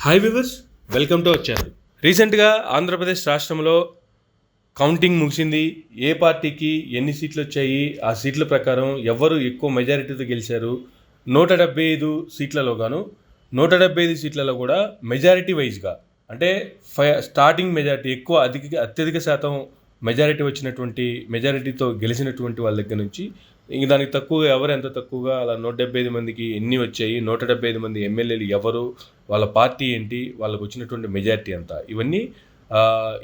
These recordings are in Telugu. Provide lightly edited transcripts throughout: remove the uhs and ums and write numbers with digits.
Hi viewers, welcome to our channel. రీసెంట్గా ఆంధ్రప్రదేశ్ రాష్ట్రంలో కౌంటింగ్ ముగిసింది. ఏ పార్టీకి ఎన్ని సీట్లు వచ్చాయి, ఆ సీట్ల ప్రకారం ఎవరు ఎక్కువ మెజారిటీతో గెలిచారు, 175 సీట్లలో గాను 175 సీట్లలో కూడా మెజారిటీ వైజ్గా అంటే స్టార్టింగ్ మెజారిటీ అత్యధిక శాతం మెజారిటీతో గెలిచినటువంటి వాళ్ళ దగ్గర నుంచి ఇంక దానికి తక్కువగా ఎవరు ఎంత తక్కువగా అలా 175 మందికి ఎన్ని వచ్చాయి, 175 మంది ఎమ్మెల్యేలు ఎవరు, వాళ్ళ పార్టీ ఏంటి, వాళ్ళకు వచ్చినటువంటి మెజారిటీ ఎంత, ఇవన్నీ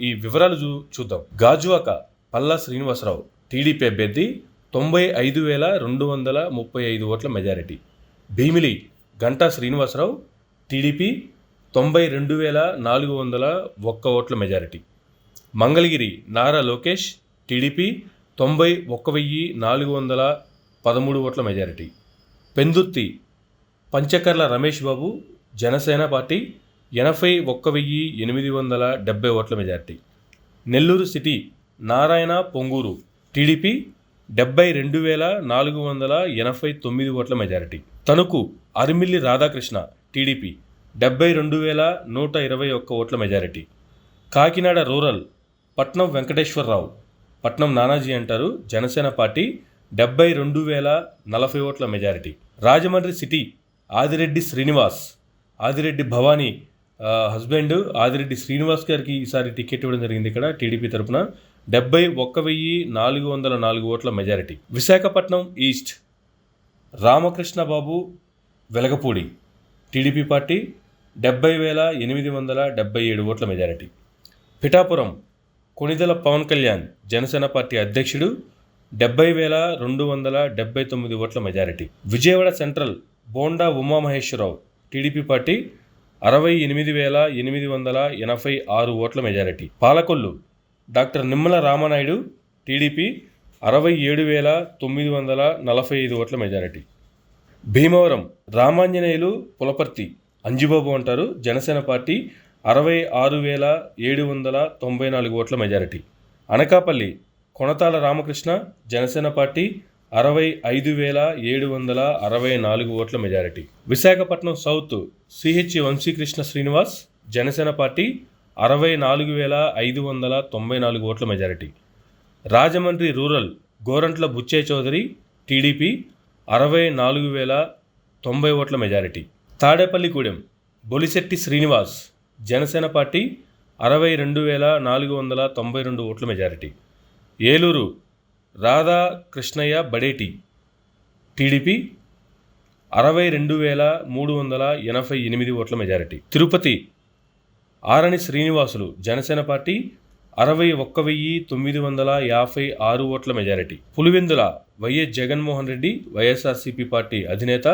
ఈ వివరాలు చూద్దాం. గాజువాక పల్లా శ్రీనివాసరావు టీడీపీ అభ్యర్థి 95,235 ఓట్ల మెజారిటీ. భీమిలి గంటా శ్రీనివాసరావు టీడీపీ 92,401 ఓట్ల మెజారిటీ. మంగళగిరి నారా లోకేష్ టీడీపీ 91,413 ఓట్ల మెజారిటీ. పెందుర్తి పంచకర్ల రమేష్ బాబు జనసేన పార్టీ 81,870 ఓట్ల majority. Nellore city Narayana Ponguru TDP 72,489 ఓట్ల మెజారిటీ. తణుకు అరిమిల్లి రాధాకృష్ణ టీడీపీ 72,121 ఓట్ల మెజారిటీ. కాకినాడ రూరల్ పట్నం వెంకటేశ్వరరావు, పట్నం నానాజీ అంటారు, జనసేన పార్టీ 72,040 ఓట్ల majority. Rajahmundry city Adireddy Bhavani husband Adireddy Srinivas గారికి ఈసారి టికెట్ ఇవ్వడం జరిగింది. ఇక్కడ టీడీపీ తరఫున 71,404 ఓట్ల majority. Visakhapatnam east Ramakrishna Babu Velagapudi TDP party 70,877 ఓట్ల మెజారిటీ. పిఠాపురం కొణిదెల పవన్ కళ్యాణ్ జనసేన పార్టీ అధ్యక్షుడు 70,279 ఓట్ల majority. Vijayawada central Bonda Umamaheswara Rao TDP party 68,886 ఓట్ల majority. Palakollu doctor Nimmala Ramanaidu TDP 67,945 ఓట్ల మెజారిటీ. భీమవరం రామాంజనేయులు పులపర్తి అంజిబాబు అంటారు, జనసేన పార్టీ 66,794 ఓట్ల మెజారిటీ. అనకాపల్లి కొణతాల రామకృష్ణ జనసేన పార్టీ 65,764 ఓట్ల majority. Visakhapatnam south CH Vamsikrishna Srinivas Janasena party 64,594 ఓట్ల majority. Rajahmundry rural Gorantla Buchaiah Chowdary TDP 64,090 ఓట్ల మెజారిటీ. తాడేపల్లిగూడెం బొలిశెట్టి శ్రీనివాస్ జనసేన పార్టీ 62,492 ఓట్ల మెజారిటీ. ఏలూరు రాధాకృష్ణయ్య బడేటి టీడీపీ 62,388 ఓట్ల మెజారిటీ. తిరుపతి ఆరణి శ్రీనివాసులు జనసేన పార్టీ 61,956 ఓట్ల majority. Pulivendula YS Jaganmohan Reddy YSRCP party అధినేత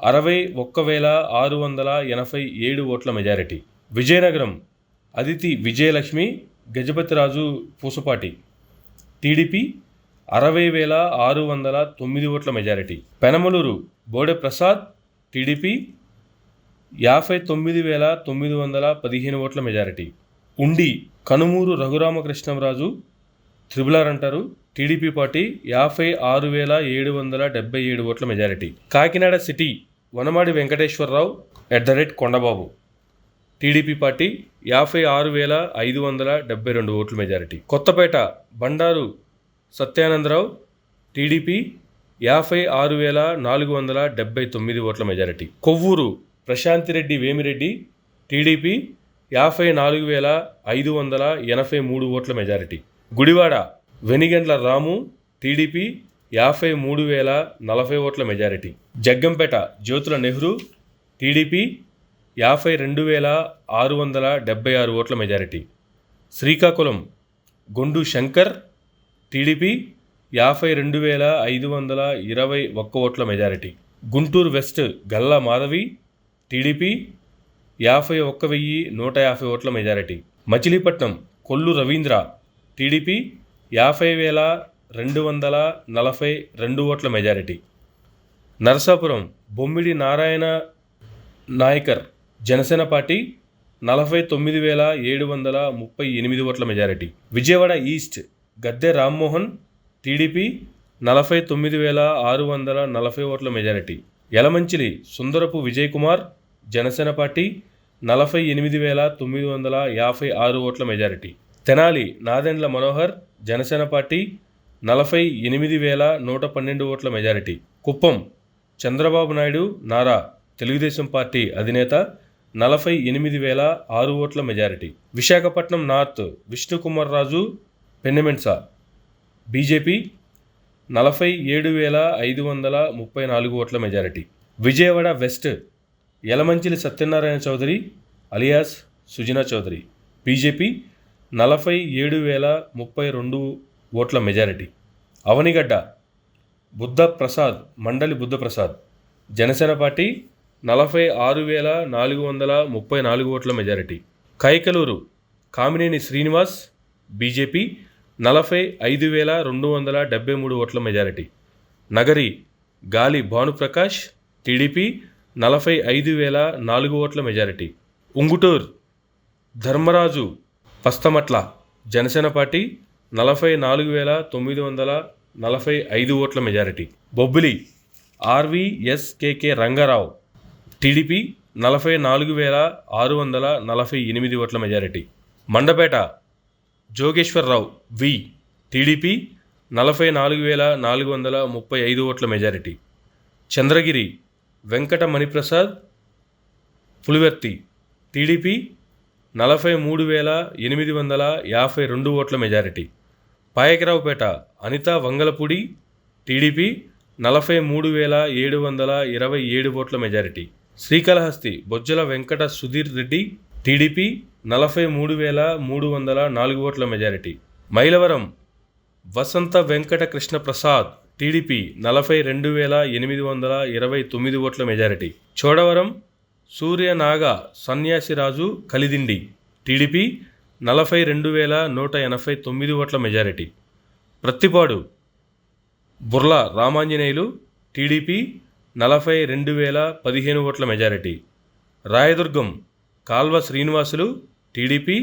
61,687 ఓట్ల మెజారిటీ. విజయనగరం అదితి విజయలక్ష్మి గజపతిరాజు పూసపాటి టీడీపీ 60,609 ఓట్ల మెజారిటీ. పెనమలూరు బోడె ప్రసాద్ టీడీపీ 59,915 ఓట్ల మెజారిటీ. ఉండి కనుమూరు రఘురామకృష్ణరాజు త్రిబులార్ అంటారు, టీడీపీ పార్టీ 56,777 ఓట్ల majority. Kakinada city Vanamadi Venkateswara Rao @Kondababu TDP party 56,572 ఓట్ల మెజారిటీ. కొత్తపేట బండారు సత్యానందరావు టీడీపీ 56,479 ఓట్ల మెజారిటీ. కొవ్వూరు ప్రశాంతిరెడ్డి వేమిరెడ్డి టీడీపీ 54,583 ఓట్ల మెజారిటీ. గుడివాడ వెనిగండ్ల రాము టీడీపీ 53,040 ఓట్ల మెజారిటీ. జగ్గంపేట జ్యోతుల నెహ్రూ టీడీపీ 52,676 ఓట్ల మెజారిటీ. శ్రీకాకుళం గొండు శంకర్ టీడీపీ 52,521 ఓట్ల majority. Guntur west Galla Madhavi TDP 51,150 ఓట్ల మెజారిటీ. మచిలీపట్నం కొల్లు రవీంద్ర టీడీపీ 50,242 ఓట్ల మెజారిటీ. నరసాపురం బొమ్మిడి నారాయణ నాయకర్ జనసేన పార్టీ 49,738 ఓట్ల majority. Vijayawada east Gadde Rammohan TDP 49,640 ఓట్ల మెజారిటీ. యలమంచిలి సుందరపు విజయ్ కుమార్ జనసేన పార్టీ 48,956 ఓట్ల మెజారిటీ. తెనాలి నాదెండ్ల మనోహర్ జనసేన పార్టీ 48,112 ఓట్ల మెజారిటీ. కుప్పం చంద్రబాబు నాయుడు నారా తెలుగుదేశం పార్టీ అధినేత 48,006 ఓట్ల majority. Visakhapatnam north Vishnukumar Raju Penmetsa BJP 47,534 ఓట్ల majority. Vijayawada west Yalamanchili Satyanarayana Chowdary alias Sujana Chowdary BJP 47,032 ఓట్ల మెజారిటీ. అవనిగడ్డ మండలి బుద్ధప్రసాద్ జనసేన పార్టీ 46,434 ఓట్ల మెజారిటీ. కైకలూరు కామినేని శ్రీనివాస్ బీజేపీ 45,273 ఓట్ల మెజారిటీ. నగరి గాలి భానుప్రకాష్ టీడీపీ 45,004 ఓట్ల మెజారిటీ. ఉంగుటూర్ ధర్మరాజు పస్తమట్ల జనసేన పార్టీ 44,945 ఓట్ల majority. Bobbili RVSKK Rangarao TDP 44,648 ఓట్ల మెజారిటీ. మండపేట జోగేశ్వరరావు వి టీడీపీ 44,435 ఓట్ల మెజారిటీ. చంద్రగిరి వెంకట మణిప్రసాద్ పులివర్తి టీడీపీ 43,852 ఓట్ల మెజారిటీ. పాయకరావుపేట అనిత వంగలపూడి టీడీపీ 43,727 ఓట్ల మెజారిటీ. శ్రీకాళహస్తి బొజ్జల వెంకట సుధీర్ రెడ్డి టీడీపీ 43,304 ఓట్ల మెజారిటీ. మైలవరం వసంత వెంకట కృష్ణ ప్రసాద్ టీడీపీ 42,829 ఓట్ల మెజారిటీ. చోడవరం సూర్యనాగ సన్యాసిరాజు కలిదిండి టీడీపీ 42,189 ఓట్ల మెజారిటీ. ప్రత్తిపాడు బుర్ల రామాంజనేయులు టీడీపీ 42,015 ఓట్ల మెజారిటీ. రాయదుర్గం కాల్వ శ్రీనివాసులు టీడీపీ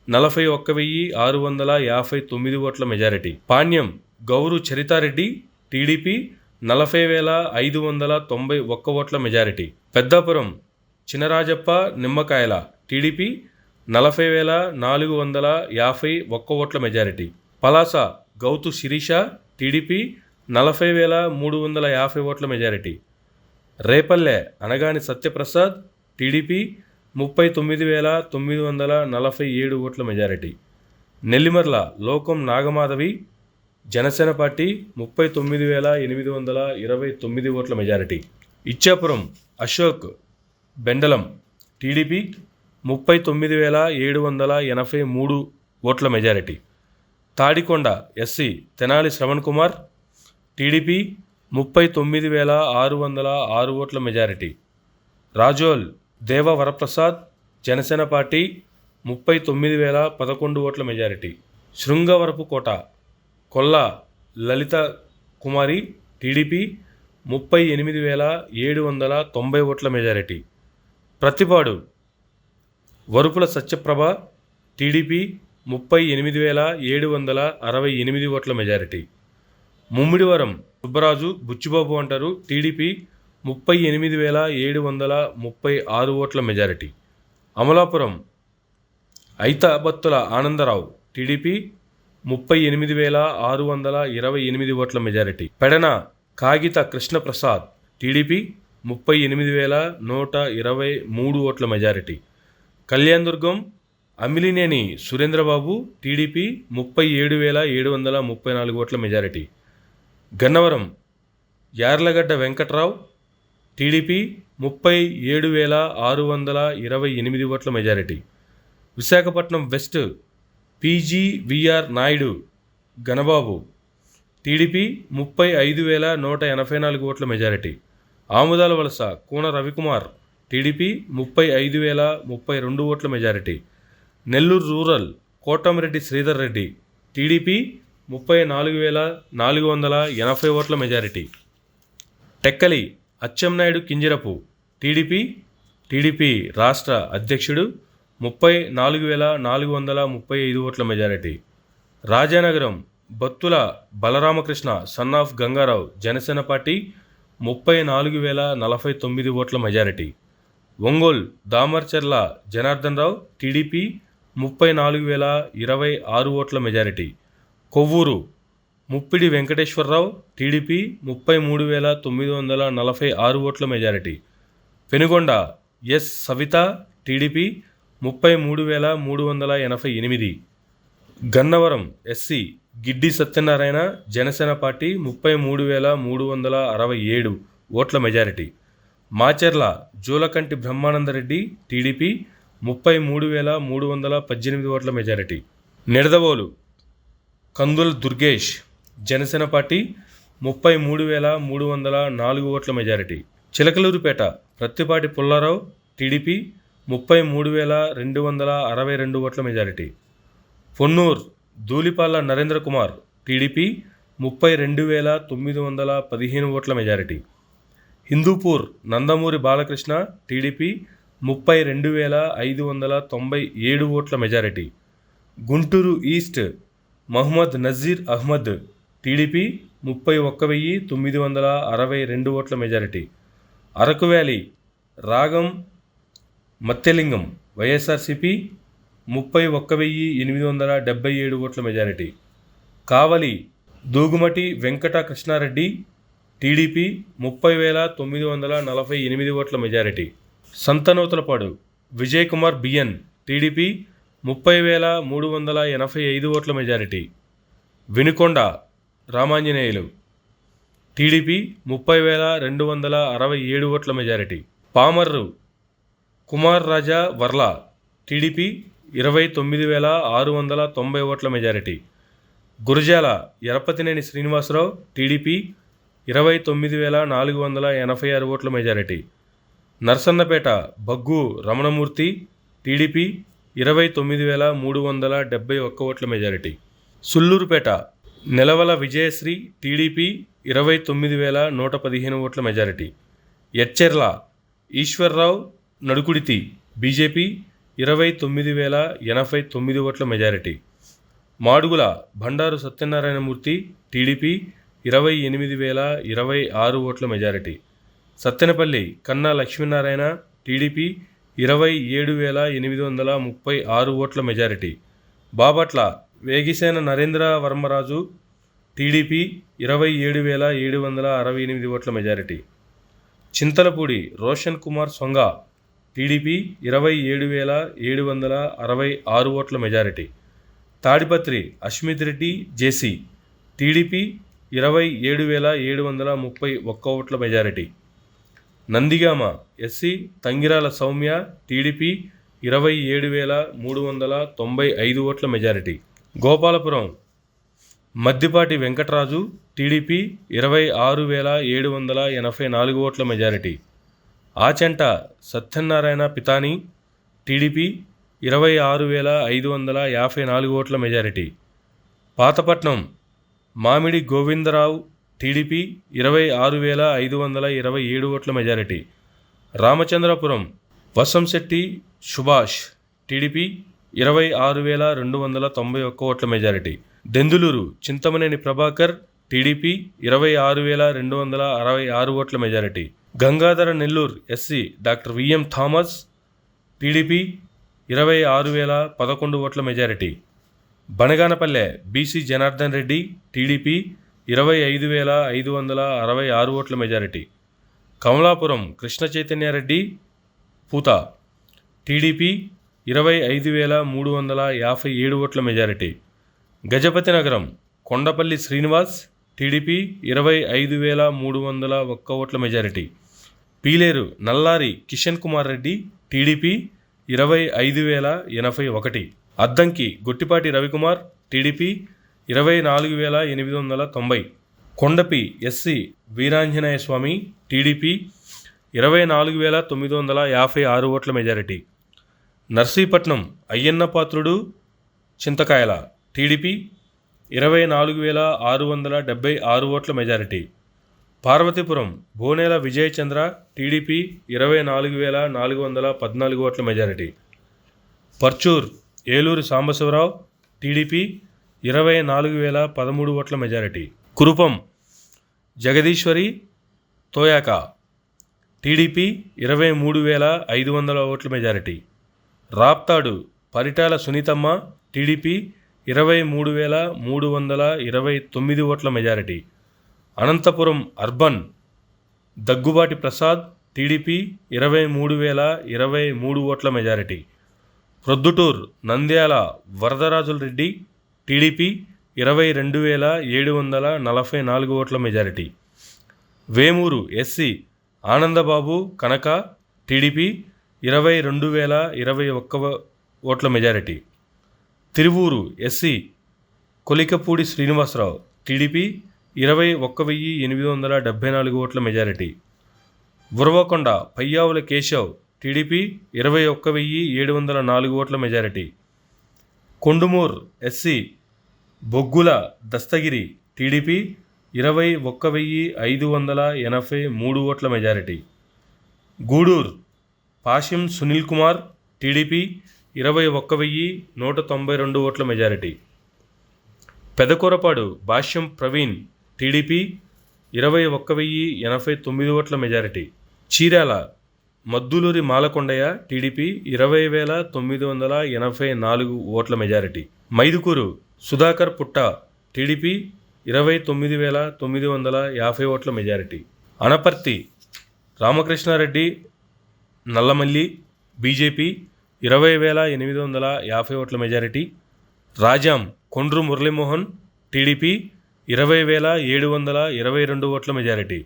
41,659 ఓట్ల మెజారిటీ. పాణ్యం గౌరు చరితారెడ్డి టీడీపీ 40,591 ఓట్ల మెజారిటీ. పెద్దాపురం చినరాజప్ప నిమ్మకాయల టీడీపీ 40,451 ఓట్ల మెజారిటీ. పలాస గౌతు శిరీష టీడీపీ 40,350 ఓట్ల మెజారిటీ. రేపల్లె అనగాని సత్యప్రసాద్ టీడీపీ 39,947 ఓట్ల మెజారిటీ. నెల్లిమర్ల లోకం నాగమాధవి జనసేన పార్టీ 39,829 ఓట్ల మెజారిటీ. ఇచ్చాపురం అశోక్ బెండలం టీడీపీ 39,783 ఓట్ల majority. Tadikonda SC Tenali Shravan Kumar TDP 39,606 ఓట్ల మెజారిటీ. రాజోల్ దేవ వరప్రసాద్ జనసేన పార్టీ 39,011 ఓట్ల మెజారిటీ. శృంగవరపుకోట కొల్లా లలిత కుమారి టీడీపీ 38,790 ఓట్ల మెజారిటీ. ప్రతిపాడు వరుపుల సత్యప్రభ టీడీపీ 38,768 ఓట్ల మెజారిటీ. ముమ్మిడివరం సుబ్బరాజు బుచ్చిబాబు అంటారు టీడీపీ 38,736 ఓట్ల మెజారిటీ. అమలాపురం ఐతాబత్తుల ఆనందరావు టీడీపీ 38,628 ఓట్ల మెజారిటీ. పెడన కాగిత కృష్ణప్రసాద్ టీడీపీ 38,123 ఓట్ల మెజారిటీ. కళ్యాణదుర్గం అమిలినేని సురేంద్రబాబు టీడీపీ 37,734 ఓట్ల మెజారిటీ. గన్నవరం యార్లగడ్డ వెంకట్రావు టీడీపీ 37,628 ఓట్ల majority. Visakhapatnam west PGVR Naidu Ganababu TDP 35,184 ఓట్ల మెజారిటీ. ఆముదాల వలస కూన రవికుమార్ టీడీపీ 35,032 ఓట్ల majority. Nellore rural Kotamreddy Sridhar Reddy TDP 34,480 ఓట్ల మెజారిటీ. టెక్కలి అచ్చెన్నాయుడు కింజరపు టీడీపీ రాష్ట్ర అధ్యక్షుడు 34,435 ఓట్ల majority. Rajanagaram Battula Balaramakrishna son of Gangarao Janasena party 34,049 ఓట్ల మెజారిటీ. ఒంగోలు దామర్చర్ల జనార్దన్ రావు టీడీపీ 34,026 ఓట్ల మెజారిటీ. కొవ్వూరు ముప్పిడి వెంకటేశ్వరరావు టీడీపీ 33,946 ఓట్ల majority. Penugonda S Savitha TDP 33,388. Gannavaram SC Giddi Satyanarayana Janasena party 33,367 ఓట్ల మెజారిటీ. మాచెర్ల జూలకంటి బ్రహ్మానందరెడ్డి టీడీపీ 33,318 ఓట్ల మెజారిటీ. నిడదవోలు కందుల దుర్గేష్ జనసేన పార్టీ 33,304 ఓట్ల మెజారిటీ. చిలకలూరుపేట ప్రత్తిపాటి పుల్లారావు టీడీపీ 33,262 ఓట్ల మెజారిటీ. పొన్నూర్ ధూళిపాల నరేంద్ర కుమార్ టీడీపీ 32,915 ఓట్ల మెజారిటీ. హిందూపూర్ నందమూరి బాలకృష్ణ టీడీపీ 32,597 ఓట్ల majority. Guntur east Mohammed Naseer Ahmed TDP 31,962 ఓట్ల మెజారిటీ. అరకు వ్యాలీ రాగం మత్తెలింగం వైఎస్ఆర్సీపీ 31,877 ఓట్ల మెజారిటీ. కావలి దూగుమటి వెంకట కృష్ణారెడ్డి టీడీపీ 30,948 ఓట్ల majority. Santhanuthalapadu Vijay Kumar BN TDP 30,385 ఓట్ల మెజారిటీ. వినుకొండ రామాంజనేయులు టీడీపీ 30,267 ఓట్ల మెజారిటీ. పామర్రు కుమార్ రాజా వర్ల టీడీపీ 29,690 ఓట్ల మెజారిటీ. గురజాల ఎరపతినేని శ్రీనివాసరావు టీడీపీ 29,486 ఓట్ల మెజారిటీ. నర్సన్నపేట బగ్గు రమణమూర్తి టీడీపీ 29,371 ఓట్ల మెజారిటీ. సుల్లూరుపేట నెలవల విజయశ్రీ టీడీపీ 29,115 ఓట్ల మెజారిటీ. ఎచ్చెర్ల ఈశ్వర్రావు నడుకుడితి బీజేపీ 29,089 ఓట్ల మెజారిటీ. మాడుగుల బండారు సత్యనారాయణమూర్తి టీడీపీ 28,026 ఓట్ల మెజారిటీ. సత్తెనపల్లి కన్నా లక్ష్మీనారాయణ టీడీపీ 27,836 ఓట్ల మెజారిటీ. బాపట్ల వేగిసేన నరేంద్ర వర్మరాజు టీడీపీ 27,768 ఓట్ల మెజారిటీ. చింతలపూడి రోషన్ కుమార్ సొంగ టీడీపీ 27,766 ఓట్ల మెజారిటీ. తాడిపత్రి అశ్మిత్ రెడ్డి జేసీ టీడీపీ 27,731 ఓట్ల majority. Nandigama SC Tangirala Soumya TDP 27,395 ఓట్ల మెజారిటీ. గోపాలపురం మద్దిపాటి వెంకటరాజు టీడీపీ 26,784 ఓట్ల మెజారిటీ. ఆచంట సత్యనారాయణ పితాని టీడీపీ 26,554 ఓట్ల మెజారిటీ. పాతపట్నం మామిడి గోవిందరావు టీడీపీ 26,527 ఓట్ల మెజారిటీ. రామచంద్రపురం వసంశెట్టి సుభాష్ టీడీపీ 26,291 ఓట్ల మెజారిటీ. దెందులూరు చింతమనేని ప్రభాకర్ టీడీపీ 26,266 ఓట్ల majority. Gangadhara Nellore SC doctor VM Thomas TDP 26,011 ఓట్ల majority. Banaganapalle BC Janardhan Reddy TDP 25,566 ఓట్ల మెజారిటీ. కమలాపురం కృష్ణ చైతన్యారెడ్డి పూత టీడీపీ 25,357 ఓట్ల మెజారిటీ. గజపతి నగరం కొండపల్లి శ్రీనివాస్ టీడీపీ 25,301 ఓట్ల majority. Pileru Nallari Kishan Kumar Reddy TDP 25,081. Addanki Gottipati Ravikumar TDP 24,890. Kondapi SC Veeranjaneya Swamy TDP 24,956 ఓట్ల మెజారిటీ. నర్సీపట్నం అయ్యన్నపాత్రుడు చింతకాయల టీడీపీ 24,676 ఓట్ల మెజారిటీ. పార్వతీపురం భోనేల విజయచంద్ర టీడీపీ 24,414 ఓట్ల మెజారిటీ. పర్చూర్ ఏలూరు సాంబశివరావు టీడీపీ 24,013 ఓట్ల మెజారిటీ. కురుపం జగదీశ్వరి తోయాక టీడీపీ 23,500 ఓట్ల మెజారిటీ. రాప్తాడు పరిటాల సునీతమ్మ టీడీపీ 23,329 ఓట్ల majority. Anantapur urban Daggubati Prasad TDP 23,023 ఓట్ల మెజారిటీ. ప్రొద్దుటూర్ నంద్యాల వరదరాజుల రెడ్డి టీడీపీ 22,744 ఓట్ల majority. Vemuru SC Anandababu Kanaka TDP 22,021 ఓట్ల majority. Tiruvuru SC Kolikapudi Srinivasa Rao TDP 21,874 ఓట్ల మెజారిటీ. ఉరవకొండ పయ్యావుల కేశవ్ టీడీపీ 21,704 ఓట్ల మెజారిటీ. కొండుమూర్ ఎస్సీ బొగ్గుల దస్తగిరి టీడీపీ 21,583 ఓట్ల మెజారిటీ. గూడూర్ పాషిం సునీల్ కుమార్ టీడీపీ 21,192 ఓట్ల మెజారిటీ. పెదకూరపాడు భాష్యం ప్రవీణ్ టీడీపీ 21,089 ఓట్ల మెజారిటీ. చీరాల మద్దులూరి మాలకొండయ్య టీడీపీ 20,984 ఓట్ల మెజారిటీ. మైదుకూరు సుధాకర్ పుట్ట టీడీపీ 29,950 ఓట్ల మెజారిటీ. అనపర్తి రామకృష్ణారెడ్డి నల్లమల్లి బీజేపీ 20,850 ఓట్ల మెజారిటీ. రాజాం కొండ్రు మురళీమోహన్ టీడీపీ 20,722 ఓట్ల మెజారిటీ.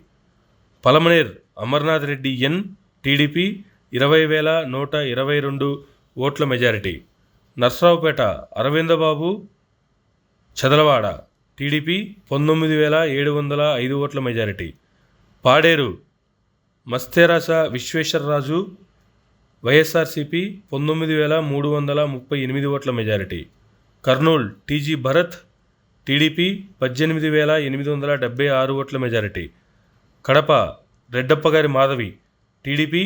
పలమనేర్ అమర్నాథ్ రెడ్డి ఎన్ టీడీపీ 20,122 ఓట్ల మెజారిటీ. నర్సరావుపేట అరవిందబాబు చదలవాడ టీడీపీ 19,705 ఓట్ల మెజారిటీ. పాడేరు మస్తేరాస విశ్వేశ్వరరాజు వైఎస్ఆర్సీపీ 19,338 ఓట్ల majority. Kurnool TG Bharath TDP 18,876 ఓట్ల మెజారిటీ. కడప రెడ్డప్పగారి మాధవి టీడీపీ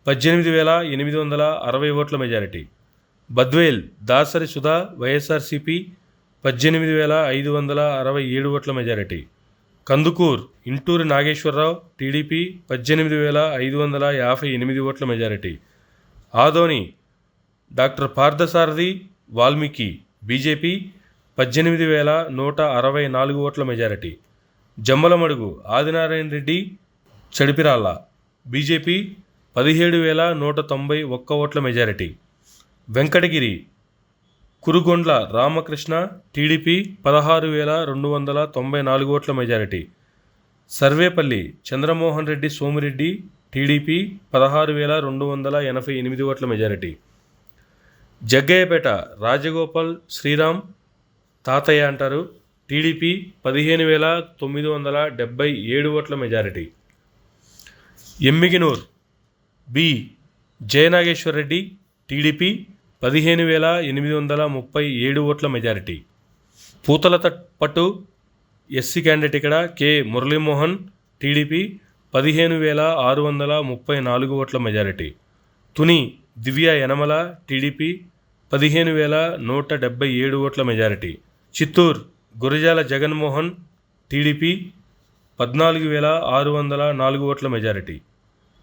18,860 ఓట్ల మెజారిటీ. బద్వేల్ దాసరి సుధా వైఎస్ఆర్సీపీ 18,567 ఓట్ల మెజారిటీ. కందుకూర్ ఇంటూరు నాగేశ్వరరావు టీడీపీ 18,558 ఓట్ల majority. Adoni doctor Parthasarathy Valmiki BJP 18,164 ఓట్ల మెజారిటీ. జమ్మలమడుగు ఆదినారాయణ రెడ్డి చడిపిరాళ్ళ బీజేపీ 17,191 ఓట్ల మెజారిటీ. వెంకటగిరి కురుగొండ్ల రామకృష్ణ టీడీపీ 16,294 ఓట్ల మెజారిటీ. సర్వేపల్లి చంద్రమోహన్ రెడ్డి సోమిరెడ్డి టీడీపీ 16,288 ఓట్ల మెజారిటీ. జగ్గయ్యపేట రాజగోపాల్ శ్రీరామ్ తాతయ్య అంటారు టీడీపీ 15,977 ఓట్ల majority. Yemmiganur B Jayanageswar Reddy TDP 15,837 ఓట్ల మెజారిటీ. పూతలపట్టు ఎస్సీ క్యాండిడేట్ ఇక్కడ కె మురళీమోహన్ టీడీపీ 15,634 ఓట్ల మెజారిటీ. తుని దివ్య యనమల టీడీపీ 15,177 ఓట్ల మెజారిటీ. చిత్తూర్ గురజాల జగన్మోహన్ టీడీపీ 14,604 ఓట్ల మెజారిటీ.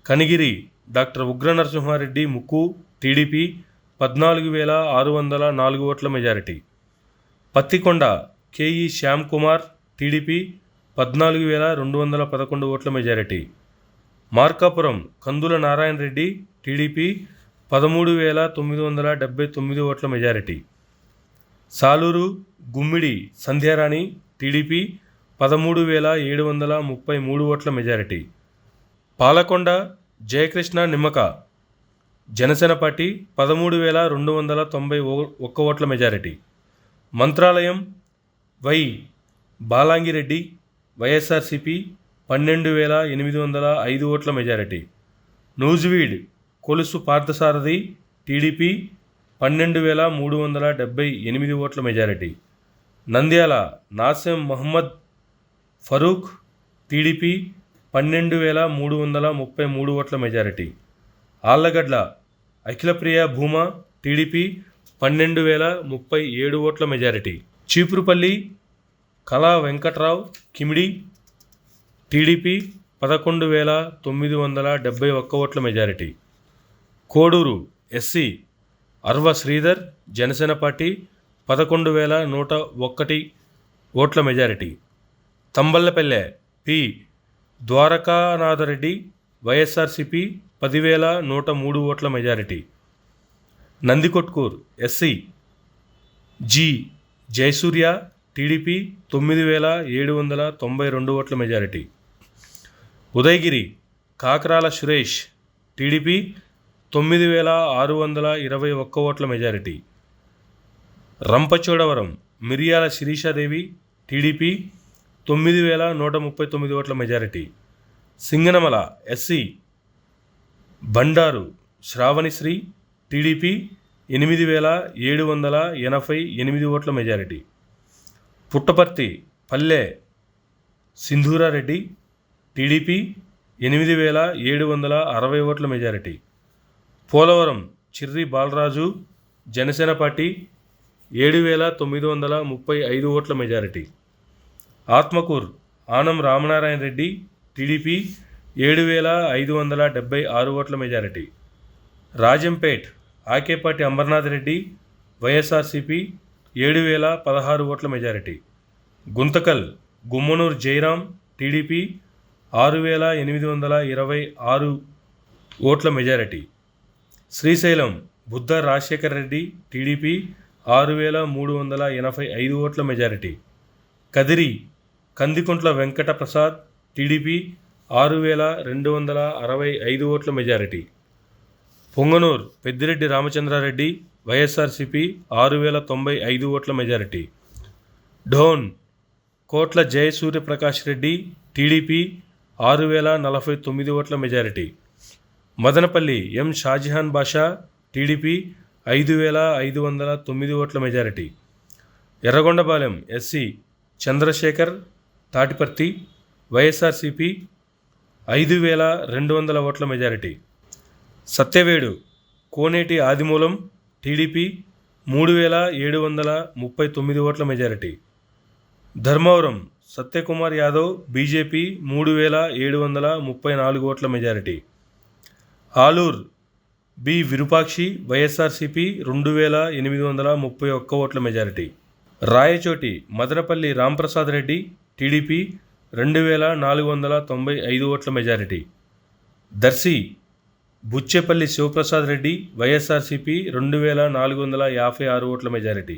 కనిగిరి డాక్టర్ ఉగ్ర నరసింహారెడ్డి ముక్కు టీడీపీ 14,604 ఓట్ల majority. Pattikonda KE Shyam Kumar TDP 14,211 ఓట్ల మెజారిటీ. మార్కాపురం కందుల నారాయణ రెడ్డి టీడీపీ 13,979 ఓట్ల మెజారిటీ. సాలూరు గుమ్మిడి సంధ్యారాణి టీడీపీ 13,733 ఓట్ల మెజారిటీ. పాలకొండ జయకృష్ణ నిమ్మక జనసేన పార్టీ 13,291 ఓట్ల majority. Mantralayam Y Balanagireddy YSRCP 12,805 ఓట్ల మెజారిటీ. నూజివీడ్ కొలుసు పార్థసారథి టీడీపీ 12,378 ఓట్ల మెజారిటీ. నంద్యాల నాసెం మహమ్మద్ ఫరూక్ టీడీపీ 12,333 ఓట్ల మెజారిటీ. ఆళ్లగడ్డ అఖిలప్రియ భూమా టీడీపీ 12,037 ఓట్ల మెజారిటీ. చీపురుపల్లి కళా వెంకట్రావు కిమిడి టీడీపీ 11,971 ఓట్ల majority. Koduru SC Arava Sridhar Janasena party 11,101 ఓట్ల majority. Thamballapalle P Dwarakanatha Reddy YSRCP 10,103 ఓట్ల majority. Nandikotkur SC G Jayasurya TDP 9,792 ఓట్ల మెజారిటీ. ఉదయగిరి కాకరాల సురేష్ టీడీపీ 9,621 ఓట్ల మెజారిటీ. రంపచోడవరం మిరియాల శిరీషాదేవి టీడీపీ 9,139 ఓట్ల majority. Singanamala SC Bandaru Sravanisree TDP 8,788 ఓట్ల మెజారిటీ. పుట్టపర్తి పల్లె సింధూరారెడ్డి టీడీపీ 8,760 ఓట్ల మెజారిటీ. పోలవరం చిర్రి బాలరాజు జనసేన పార్టీ 7,935 ఓట్ల మెజారిటీ. ఆత్మకూర్ ఆనం రామనారాయణ రెడ్డి టీడీపీ 7,576 ఓట్ల మెజారిటీ. రాజంపేట్ ఆకేపాటి అమర్నాథ్ రెడ్డి వైఎస్ఆర్సిపి 7,016 ఓట్ల మెజారిటీ. గుంతకల్ గుమ్మనూరు జయరాం టీడీపీ 6,826 ఓట్ల మెజారిటీ. శ్రీశైలం బుద్ధ రాజశేఖర్ రెడ్డి టీడీపీ 6,385 ఓట్ల మెజారిటీ. కదిరి కందికుంట్ల వెంకట ప్రసాద్ టీడీపీ 6,265 ఓట్ల మెజారిటీ. పొంగనూర్ పెద్దిరెడ్డి రామచంద్రారెడ్డి వైఎస్ఆర్సిపి 6,095 ఓట్ల మెజారిటీ. ఢోన్ కోట్ల జయసూర్యప్రకాష్ రెడ్డి టీడీపీ 6,049 ఓట్ల మెజారిటీ. మదనపల్లి ఎం షాజహాన్ బాషా టీడీపీ 5,509 ఓట్ల మెజారిటీ. ఎర్రగొండపాలెం ఎస్సీ చంద్రశేఖర్ తాటిపర్తి వైఎస్ఆర్సిపి 5,200 ఓట్ల మెజారిటీ. సత్యవేడు కోనేటి ఆదిమూలం టీడీపీ 3,739 ఓట్ల మెజారిటీ. ధర్మవరం సత్యకుమార్ యాదవ్ బీజేపీ 3,734 ఓట్ల మెజారిటీ. ఆలూర్ బి విరూపాక్షి వైఎస్ఆర్సిపి 2,831 ఓట్ల మెజారిటీ. రాయచోటి మదనపల్లి రాంప్రసాద్ రెడ్డి టీడీపీ 2,495 ఓట్ల మెజారిటీ. దర్శి బుచ్చేపల్లి శివప్రసాద్ రెడ్డి వైఎస్ఆర్సిపి 2,456 ఓట్ల మెజారిటీ.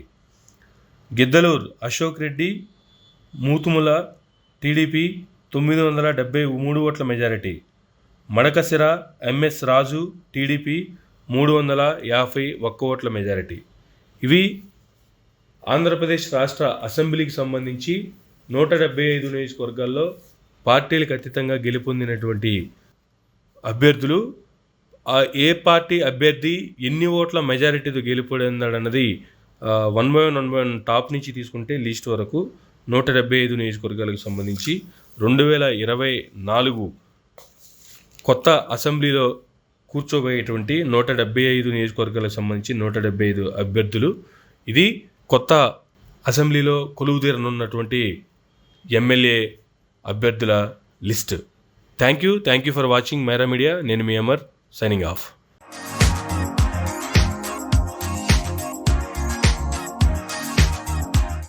గిద్దలూర్ అశోక్ రెడ్డి మూతుముల టీడీపీ 973 ఓట్ల మెజారిటీ. మడకసిర ఎంఎస్ రాజు టీడీపీ 351 ఓట్ల మెజారిటీ. ఇవి ఆంధ్రప్రదేశ్ రాష్ట్ర అసెంబ్లీకి సంబంధించి 175 నియోజకవర్గాల్లో పార్టీలకు అతీతంగా గెలుపొందినటువంటి అభ్యర్థులు. ఏ పార్టీ అభ్యర్థి ఎన్ని ఓట్ల మెజారిటీతో గెలుపొందాడన్నది 1 by 1 టాప్ నుంచి తీసుకుంటే లీస్ట్ వరకు 175 నియోజకవర్గాలకు సంబంధించి 2024 కొత్త అసెంబ్లీలో కూర్చోబోయేటువంటి 175 నియోజకవర్గాలకు సంబంధించి 175 అభ్యర్థులు. ఇది కొత్త అసెంబ్లీలో కొలువుదీరనున్నటువంటి ఎమ్మెల్యే అభ్యర్థుల list. Thank you for watching Myra media. నేను మీ అమర్, సైనింగ్ ఆఫ్.